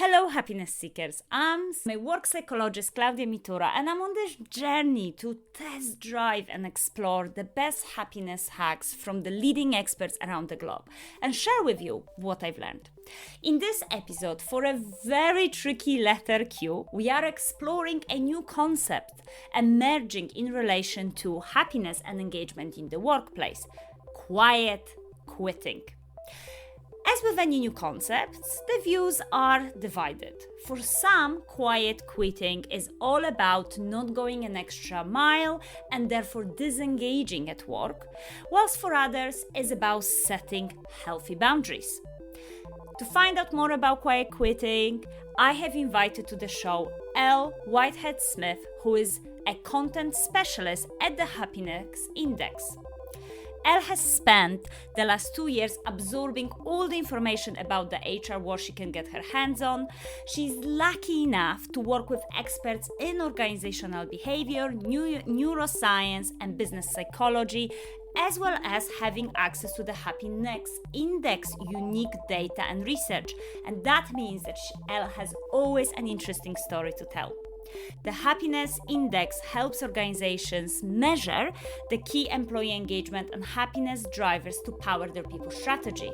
Hello, happiness seekers. I'm my work psychologist Klaudia, and I'm on this journey to test drive and explore the best happiness hacks from the leading experts around the globe and share with you what I've learned. In this episode, for a very tricky letter Q, we are exploring a new concept emerging in relation to happiness and engagement in the workplace: quiet quitting. As with any new concepts, the views are divided. For some, quiet quitting is all about not going an extra mile and therefore disengaging at work, whilst for others, it's about setting healthy boundaries. To find out more about quiet quitting, I have invited to the show Elle Whitehead-Smith, who is a content specialist at the Happiness Index. Elle has spent the last 2 years absorbing all the information about the HR work she can get her hands on. She's lucky enough to work with experts in organizational behaviour, neuroscience and business psychology, as well as having access to the Happiness Index unique data and research. And that means that Elle has always an interesting story to tell. The Happiness Index helps organizations measure the key employee engagement and happiness drivers to power their people strategy.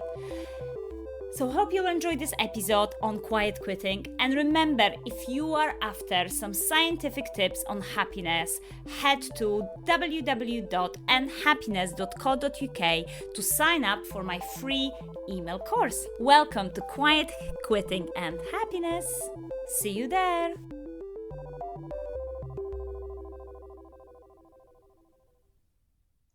So hope you'll enjoy this episode on quiet quitting. And remember, if you are after some scientific tips on happiness, head to www.nhappiness.co.uk to sign up for my free email course. Welcome to Quiet Quitting and Happiness. See you there.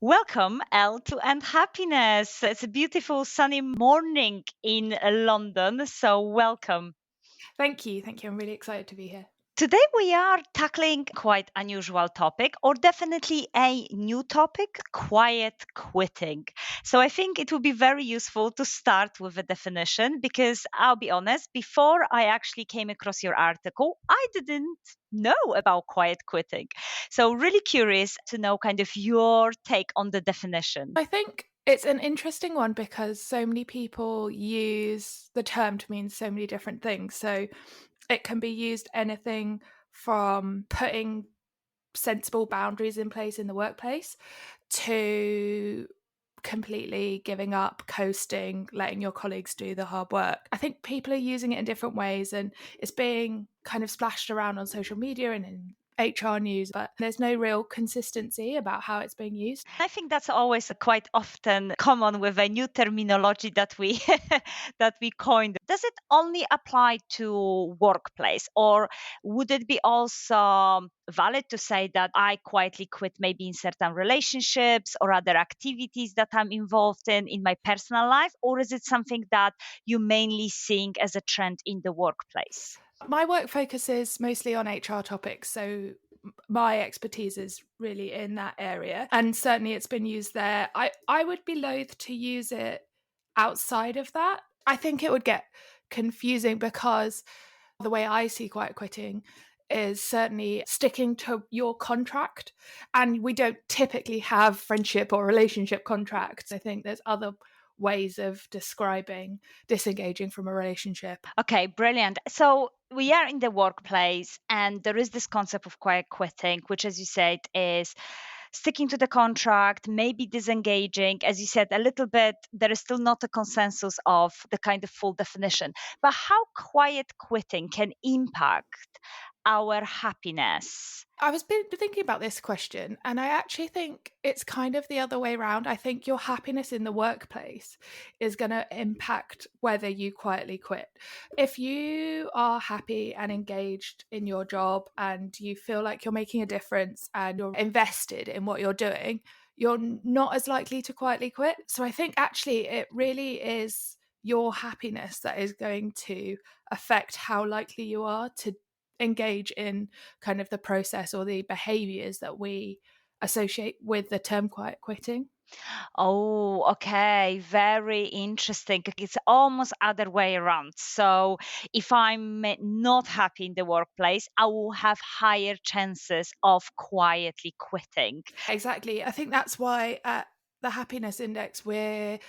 Welcome, Elle, to End Happiness. It's a beautiful sunny morning in London, so welcome. Thank you. I'm really excited to be here. Today we are tackling quite unusual topic, or definitely a new topic: quiet quitting. So I think it would be very useful to start with a definition, because I'll be honest, before I actually came across your article, I didn't know about quiet quitting. So really curious to know kind of your take on the definition. I think it's an interesting one because so many people use the term to mean so many different things. So it can be used anything from putting sensible boundaries in place in the workplace to completely giving up, coasting, letting your colleagues do the hard work. I think people are using it in different ways, and it's being kind of splashed around on social media and in HR news, but there's no real consistency about how it's being used. I think that's always quite often common with a new terminology that we that we coined. Does it only apply to workplace, or would it be also valid to say that I quietly quit maybe in certain relationships or other activities that I'm involved in my personal life, or is it something that you mainly seeing as a trend in the workplace? My work focuses mostly on HR topics, so my expertise is really in that area, and certainly it's been used there. I would be loath to use it outside of that. I think it would get confusing because the way I see quiet quitting is certainly sticking to your contract, and we don't typically have friendship or relationship contracts. I think there's other ways of describing disengaging from a relationship. Okay, brilliant. So we are in the workplace, and there is this concept of quiet quitting, which, as you said, is sticking to the contract, maybe disengaging. As you said, a little bit, there is still not a consensus of the kind of full definition. But how quiet quitting can impact our happiness? I was thinking about this question, and I actually think it's kind of the other way around. I think your happiness in the workplace is going to impact whether you quietly quit. If you are happy and engaged in your job and you feel like you're making a difference and you're invested in what you're doing, you're not as likely to quietly quit. So I think actually it really is your happiness that is going to affect how likely you are to engage in kind of the process or the behaviors that we associate with the term quiet quitting. Oh, okay. Very interesting. It's almost other way around. So if I'm not happy in the workplace, I will have higher chances of quietly quitting. Exactly. I think that's why at the happiness index we're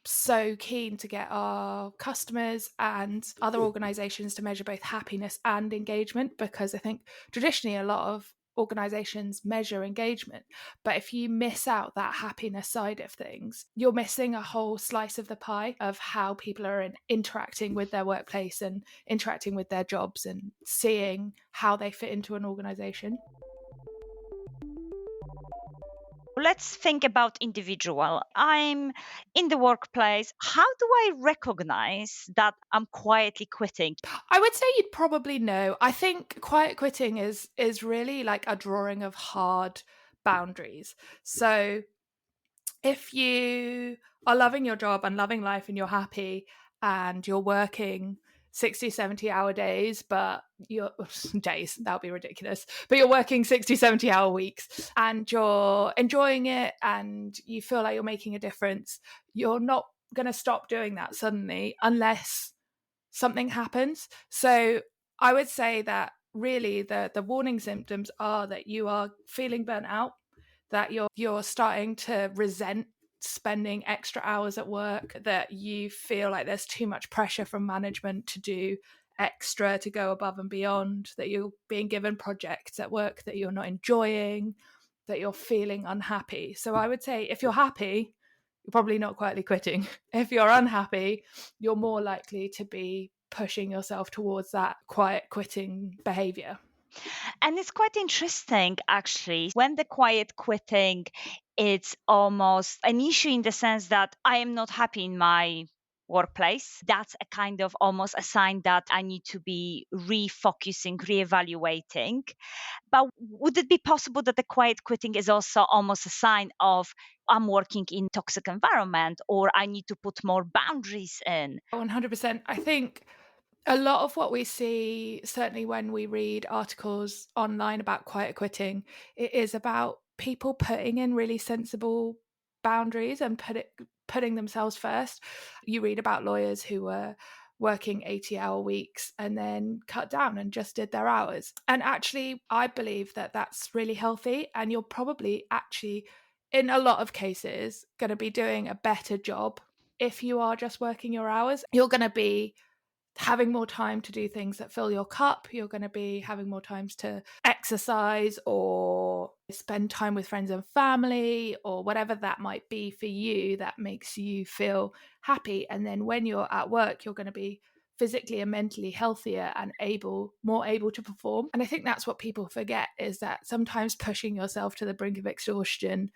so keen to get our customers and other organizations to measure both happiness and engagement, because I think traditionally a lot of organizations measure engagement, but if you miss out that happiness side of things, you're missing a whole slice of the pie of how people are interacting with their workplace and interacting with their jobs and seeing how they fit into an organization. Let's think about individual. I'm in the workplace. How do I recognize that I'm quietly quitting? I would say you'd probably know. I think quiet quitting is really like a drawing of hard boundaries. So if you are loving your job and loving life and you're happy and you're working 60, 70-hour days, but you're days, that would be ridiculous, but you're working 60, 70-hour weeks and you're enjoying it and you feel like you're making a difference, you're not going to stop doing that suddenly unless something happens. So I would say that really the warning symptoms are that you are feeling burnt out, that you're starting to resent spending extra hours at work, that you feel like there's too much pressure from management to do extra, to go above and beyond, that you're being given projects at work that you're not enjoying, that you're feeling unhappy. So I would say if you're happy, you're probably not quietly quitting. If you're unhappy, you're more likely to be pushing yourself towards that quiet quitting behavior. And it's quite interesting, actually, when the quiet quitting, it's almost an issue in the sense that I am not happy in my workplace. That's a kind of almost a sign that I need to be refocusing, reevaluating. But would it be possible that the quiet quitting is also almost a sign of I'm working in toxic environment, or I need to put more boundaries in? 100%. I think a lot of what we see, certainly when we read articles online about quiet quitting, it is about people putting in really sensible boundaries and putting themselves first. You read about lawyers who were working 80-hour weeks and then cut down and just did their hours. And actually, I believe that that's really healthy. And you're probably actually, in a lot of cases, going to be doing a better job if you are just working your hours. You're going to be having more time to do things that fill your cup. You're going to be having more times to exercise or spend time with friends and family or whatever that might be for you that makes you feel happy. And then when you're at work, you're going to be physically and mentally healthier and more able to perform. And I think that's what people forget, is that sometimes pushing yourself to the brink of exhaustion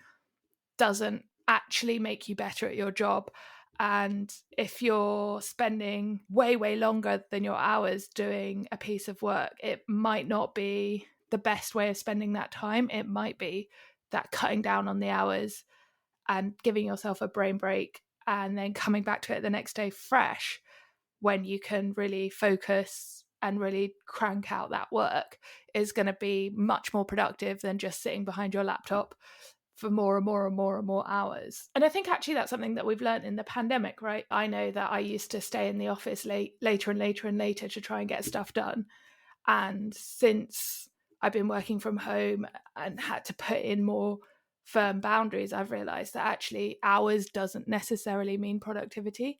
doesn't actually make you better at your job. And if you're spending way, way longer than your hours doing a piece of work, it might not be the best way of spending that time. It might be that cutting down on the hours and giving yourself a brain break and then coming back to it the next day fresh, when you can really focus and really crank out that work, is going to be much more productive than just sitting behind your laptop for more and more and more and more hours. And I think actually that's something that we've learned in the pandemic, right? I know that I used to stay in the office later and later and later to try and get stuff done. And since I've been working from home and had to put in more firm boundaries, I've realized that actually hours doesn't necessarily mean productivity.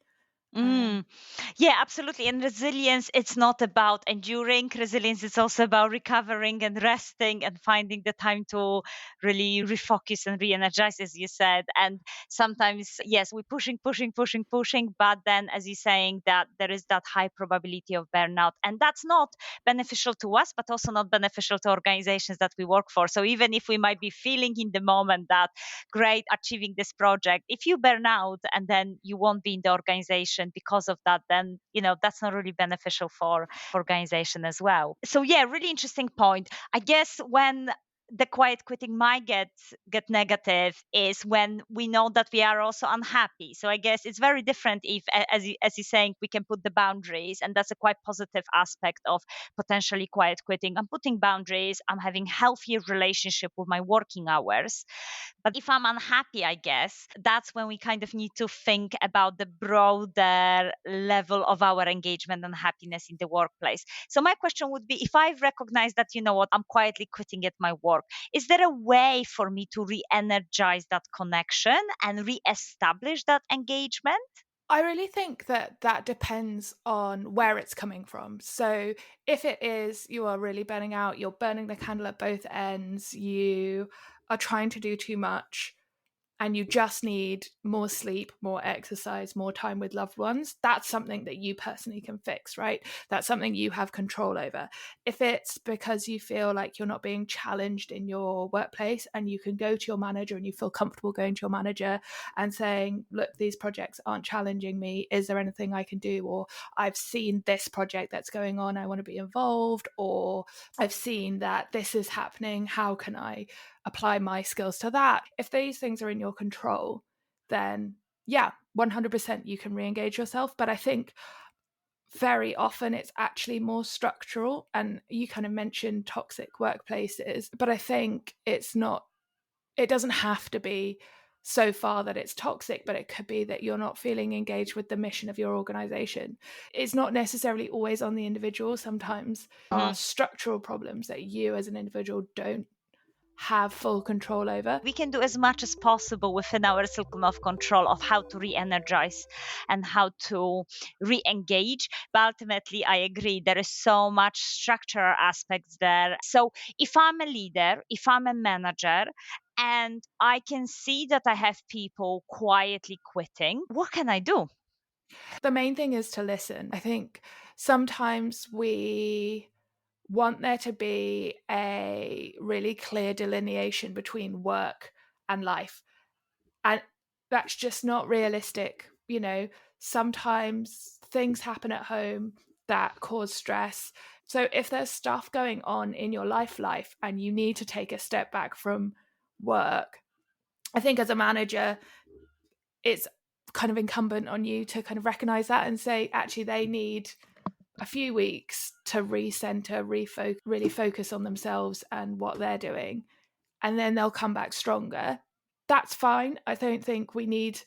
Yeah, absolutely. And resilience, it's not about enduring. Resilience is also about recovering and resting and finding the time to really refocus and re-energize, as you said. And sometimes, yes, we're pushing, but then, as you're saying, that there is that high probability of burnout. And that's not beneficial to us, but also not beneficial to organizations that we work for. So even if we might be feeling in the moment that great, achieving this project, if you burn out and then you won't be in the organization because of that, then that's not really beneficial for organization as well. So yeah, really interesting point. I guess when the quiet quitting might get negative is when we know that we are also unhappy. So I guess it's very different if, as you're saying, we can put the boundaries, and that's a quite positive aspect of potentially quiet quitting. I'm putting boundaries, I'm having healthier relationship with my working hours. But if I'm unhappy, I guess that's when we kind of need to think about the broader level of our engagement and happiness in the workplace. So my question would be, if I recognize that, I'm quietly quitting at my work, work. Is there a way for me to re-energize that connection and re-establish that engagement? I really think that depends on where it's coming from. So if it is you are really burning out, you're burning the candle at both ends, you are trying to do too much, and you just need more sleep, more exercise, more time with loved ones, that's something that you personally can fix, right? That's something you have control over. If it's because you feel like you're not being challenged in your workplace and you can go to your manager and you feel comfortable going to your manager and saying, look, these projects aren't challenging me. Is there anything I can do? Or I've seen this project that's going on. I want to be involved. Or I've seen that this is happening. How can I apply my skills to that? If these things are in your control, then yeah, 100% you can re-engage yourself. But I think very often it's actually more structural, and you kind of mentioned toxic workplaces, but I think it doesn't have to be so far that it's toxic, but it could be that you're not feeling engaged with the mission of your organization. It's not necessarily always on the individual. Sometimes are structural problems that you as an individual don't have full control over. We can do as much as possible within our circle of control of how to re-energize and how to re-engage. But ultimately, I agree, there is so much structural aspects there. So if I'm a leader, if I'm a manager, and I can see that I have people quietly quitting, what can I do? The main thing is to listen. I think sometimes we want there to be a really clear delineation between work and life. And that's just not realistic. You know, sometimes things happen at home that cause stress. So if there's stuff going on in your life and you need to take a step back from work, I think as a manager, it's kind of incumbent on you to kind of recognize that and say, actually, they need a few weeks to recenter, really focus on themselves and what they're doing, and then they'll come back stronger. That's fine. I don't think we need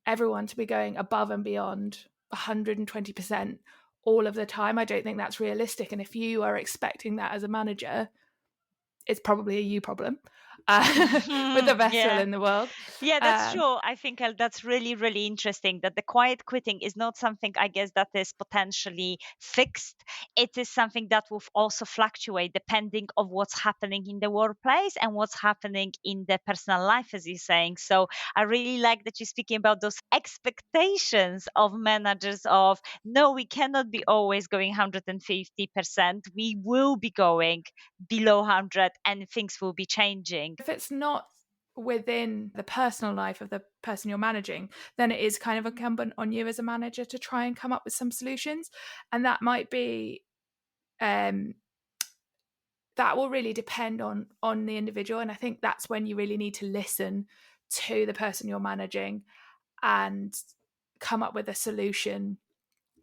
everyone to be going above and beyond 120% all of the time. I don't think that's realistic. And if you are expecting that as a manager, it's probably a you problem with the vessel in the world. Yeah, that's true. I think that's really, really interesting that the quiet quitting is not something, I guess, that is potentially fixed. It is something that will also fluctuate depending on what's happening in the workplace and what's happening in the personal life, as you're saying. So I really like that you're speaking about those expectations of managers of, no, we cannot be always going 150%. We will be going below 100 and things will be changing. If it's not within the personal life of the person you're managing, then it is kind of incumbent on you as a manager to try and come up with some solutions. And that might be that will really depend on the individual. And I think that's when you really need to listen to the person you're managing and come up with a solution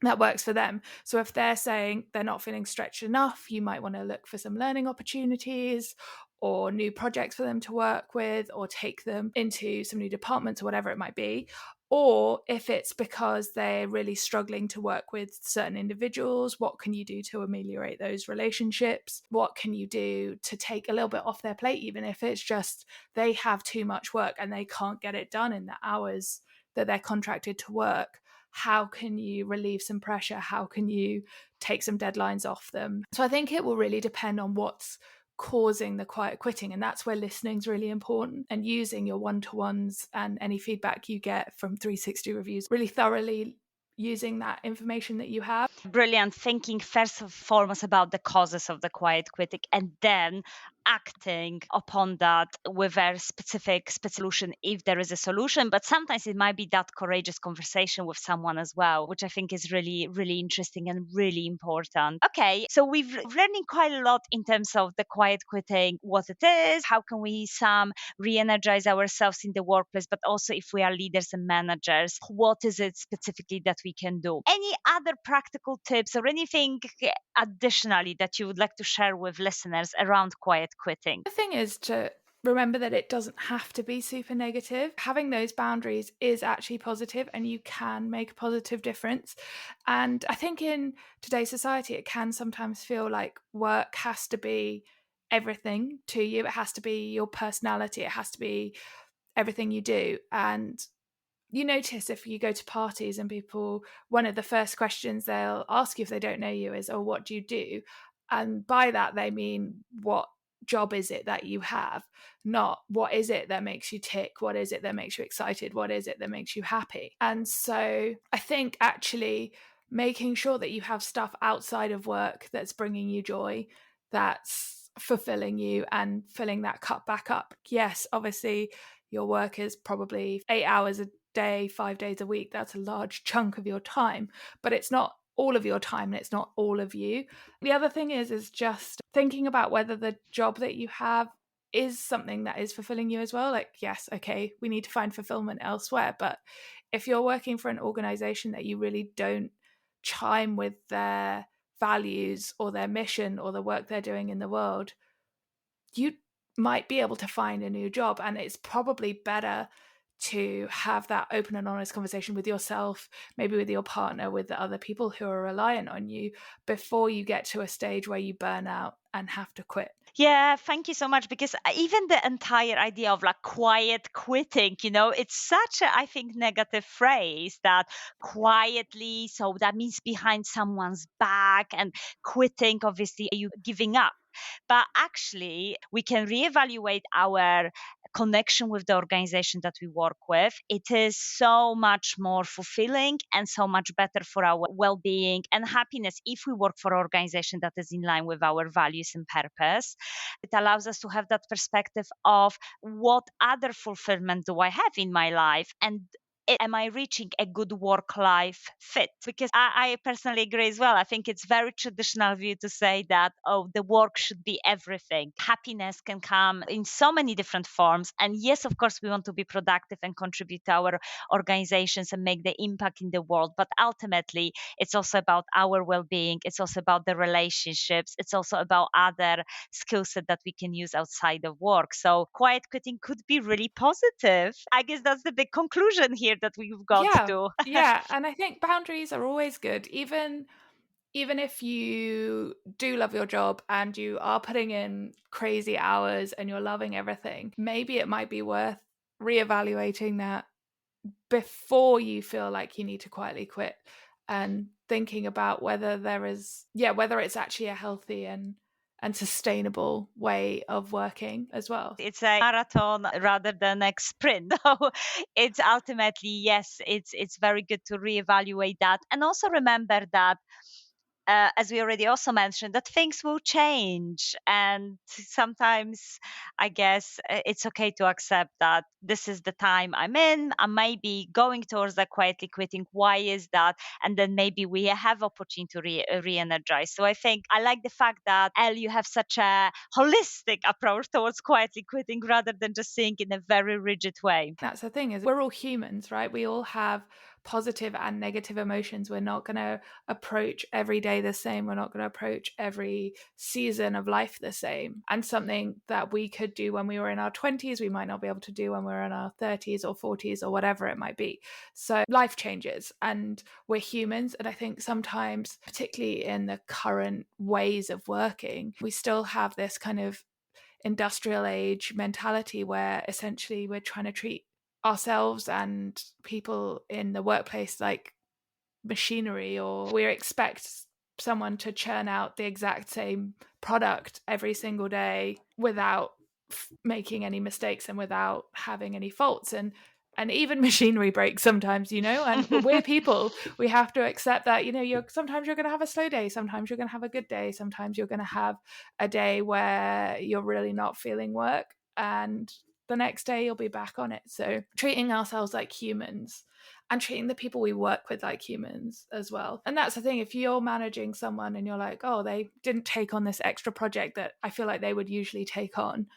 that works for them. So if they're saying they're not feeling stretched enough, you might want to look for some learning opportunities or new projects for them to work with, or take them into some new departments or whatever it might be. Or if it's because they're really struggling to work with certain individuals, what can you do to ameliorate those relationships? What can you do to take a little bit off their plate, even if it's just they have too much work and they can't get it done in the hours that they're contracted to work? How can you relieve some pressure? How can you take some deadlines off them? So I think it will really depend on what's causing the quiet quitting, and that's where listening is really important, and using your one-to-ones and any feedback you get from 360 reviews, really thoroughly using that information that you have. Brilliant. Thinking first and foremost about the causes of the quiet quitting and then acting upon that with a specific solution if there is a solution. But sometimes it might be that courageous conversation with someone as well, which I think is really, really interesting and really important. Okay, so we've learning quite a lot in terms of the quiet quitting, what it is, how can we re-energize ourselves in the workplace, but also if we are leaders and managers, what is it specifically that we can do? Any other practical tips or anything additionally that you would like to share with listeners around quiet quitting? The thing is to remember that it doesn't have to be super negative. Having those boundaries is actually positive, and you can make a positive difference. And I think in today's society, it can sometimes feel like work has to be everything to you. It has to be your personality. It has to be everything you do. And you notice if you go to parties and people, one of the first questions they'll ask you if they don't know you is, oh, what do you do? And by that, they mean, what job is it that you have? Not what is it that makes you tick? What is it that makes you excited? What is it that makes you happy? And so I think actually making sure that you have stuff outside of work that's bringing you joy, that's fulfilling you and filling that cup back up. Yes, obviously your work is probably 8 hours a day, 5 days a week. That's a large chunk of your time, but it's not all of your time and it's not all of you. The other thing is just thinking about whether the job that you have is something that is fulfilling you as well. Like, yes, okay, we need to find fulfillment elsewhere, but if you're working for an organization that you really don't chime with their values or their mission or the work they're doing in the world, you might be able to find a new job. And it's probably better to have that open and honest conversation with yourself, maybe with your partner, with the other people who are reliant on you, before you get to a stage where you burn out and have to quit. Yeah, thank you so much. Because even the entire idea of like quiet quitting, it's such a, I think, negative phrase, that quietly. So that means behind someone's back, and quitting, obviously, you giving up. But actually, we can reevaluate our connection with the organization that we work with. It is so much more fulfilling and so much better for our well-being and happiness if we work for an organization that is in line with our values and purpose. It allows us to have that perspective of, what other fulfillment do I have in my life, and am I reaching a good work-life fit? Because I personally agree as well. I think it's very traditional view to say that, oh, the work should be everything. Happiness can come in so many different forms. And yes, of course, we want to be productive and contribute to our organizations and make the impact in the world. But ultimately, it's also about our well-being. It's also about the relationships. It's also about other skill set that we can use outside of work. So quiet quitting could be really positive. I guess that's the big conclusion here that we've got to. Yeah, and I think boundaries are always good, even if you do love your job and you are putting in crazy hours and you're loving everything. Maybe it might be worth reevaluating that before you feel like you need to quietly quit, and thinking about whether whether it's actually a healthy and sustainable way of working as well. It's a marathon rather than a sprint. So it's ultimately, yes, it's very good to reevaluate that, and also remember that, as we already also mentioned, that things will change. And sometimes, I guess, it's okay to accept that this is the time I'm in. I may be going towards that quietly quitting. Why is that? And then maybe we have opportunity to re-energize. So I think I like the fact that, Elle, you have such a holistic approach towards quietly quitting rather than just seeing in a very rigid way. That's the thing, is we're all humans, right? We all have positive and negative emotions. We're not going to approach every day the same. We're not going to approach every season of life the same. And something that we could do when we were in our 20s, we might not be able to do when we're in our 30s or 40s or whatever it might be. So life changes and we're humans. And I think sometimes, particularly in the current ways of working, we still have this kind of industrial age mentality where essentially we're trying to treat ourselves and people in the workplace like machinery, or we expect someone to churn out the exact same product every single day without making any mistakes and without having any faults. And even machinery breaks sometimes, and we're people. We have to accept that, sometimes you're going to have a slow day, sometimes you're going to have a good day, sometimes you're going to have a day where you're really not feeling work, and the next day you'll be back on it. So treating ourselves like humans and treating the people we work with like humans as well. And that's the thing, if you're managing someone and you're like, oh, they didn't take on this extra project that I feel like they would usually take on,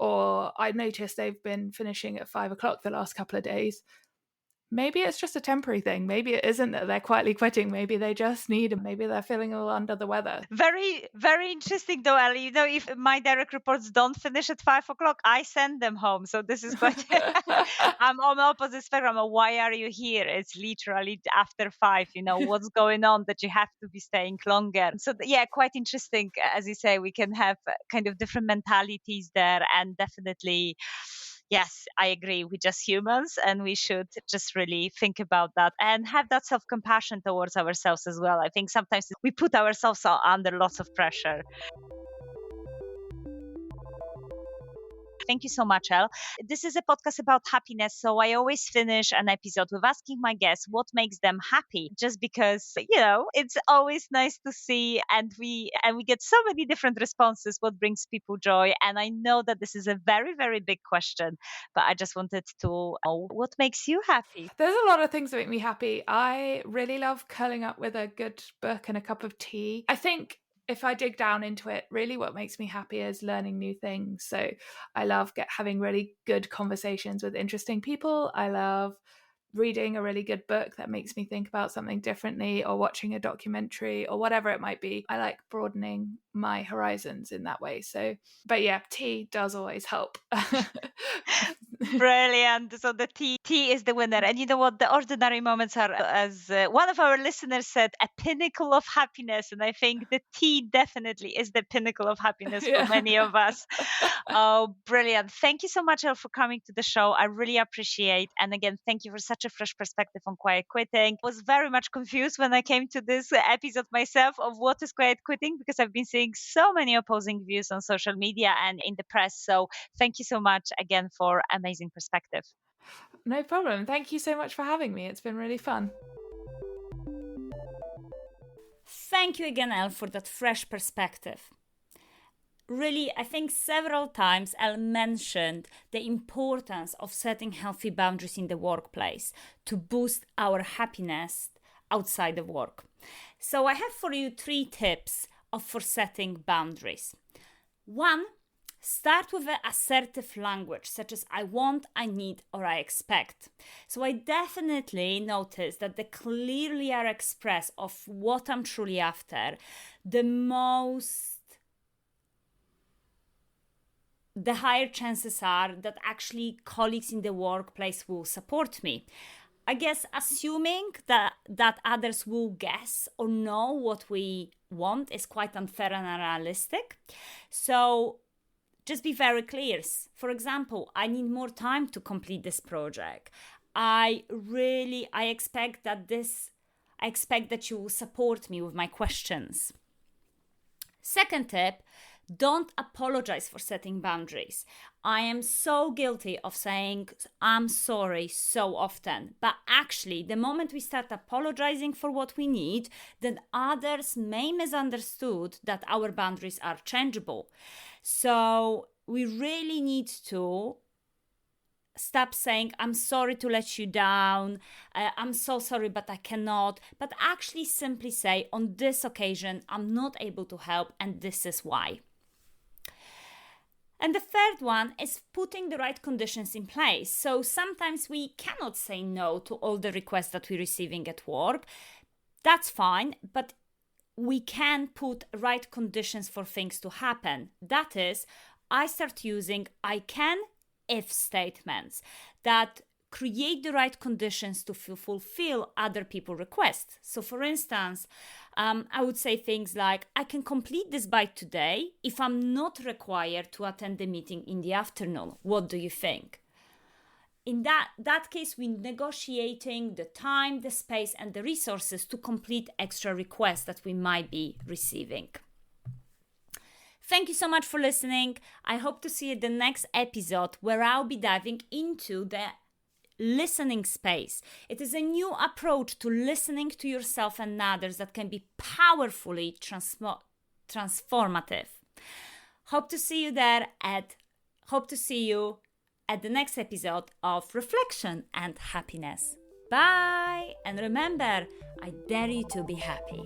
or I noticed they've been finishing at 5 o'clock the last couple of days, maybe it's just a temporary thing. Maybe it isn't that they're quietly quitting. Maybe they just need, maybe they're feeling a little under the weather. Very, very interesting though, Ellie. You know, if my direct reports don't finish at 5 o'clock, I send them home. So this is quite, I'm on the opposite spectrum. Why are you here? It's literally after 5, you know, what's going on that you have to be staying longer. So yeah, quite interesting. As you say, we can have kind of different mentalities there, and definitely, yes, I agree. We're just humans, and we should just really think about that and have that self-compassion towards ourselves as well. I think sometimes we put ourselves under lots of pressure. Thank you so much, Elle. This is a podcast about happiness, so I always finish an episode with asking my guests what makes them happy, just because, you know, it's always nice to see, and we get so many different responses, what brings people joy. And I know that this is a very, very big question, but I just wanted to know what makes you happy. There's a lot of things that make me happy. I really love curling up with a good book and a cup of tea. I think if I dig down into it, really what makes me happy is learning new things. So I love having really good conversations with interesting people. I love reading a really good book that makes me think about something differently, or watching a documentary, or whatever it might be. I like broadening my horizons in that way. So, but yeah, tea does always help. Brilliant. So the tea is the winner. And you know what? The ordinary moments are, as one of our listeners said, a pinnacle of happiness. And I think the tea definitely is the pinnacle of happiness for many of us. Oh, brilliant. Thank you so much, Elle, for coming to the show. I really appreciate. And again, thank you for such a fresh perspective on quiet quitting. I was very much confused when I came to this episode myself of what is quiet quitting, because I've been seeing so many opposing views on social media and in the press. So thank you so much again for amazing perspective. No problem. Thank you so much for having me. It's been really fun. Thank you again, Elle, for that fresh perspective. Really, I think several times Elle mentioned the importance of setting healthy boundaries in the workplace to boost our happiness outside of work. So I have for you 3 tips for setting boundaries. 1, start with an assertive language, such as I want, I need, or I expect. So I definitely notice that the clearly are expressed of what I'm truly after, the higher chances are that actually colleagues in the workplace will support me. I guess assuming that others will guess or know what we want is quite unfair and unrealistic. So just be very clear. For example, I need more time to complete this project. I expect that you will support me with my questions. Second tip, don't apologize for setting boundaries. I am so guilty of saying I'm sorry so often, but actually the moment we start apologizing for what we need, then others may misunderstood that our boundaries are changeable. So we really need to stop saying I'm sorry to let you down, I'm so sorry but I cannot, but actually simply say on this occasion I'm not able to help and this is why. And the third one is putting the right conditions in place. So sometimes we cannot say no to all the requests that we're receiving at work. That's fine, but we can put right conditions for things to happen. That is, I start using I can if statements that create the right conditions to fulfill other people's requests. So for instance, I would say things like, I can complete this by today if I'm not required to attend the meeting in the afternoon. What do you think? In that case, we're negotiating the time, the space, and the resources to complete extra requests that we might be receiving. Thank you so much for listening. I hope to see you in the next episode where I'll be diving into the listening space. It is a new approach to listening to yourself and others that can be powerfully transformative. Hope to see you there hope to see you at the next episode of Reflection and Happiness. Bye! And remember, I dare you to be happy.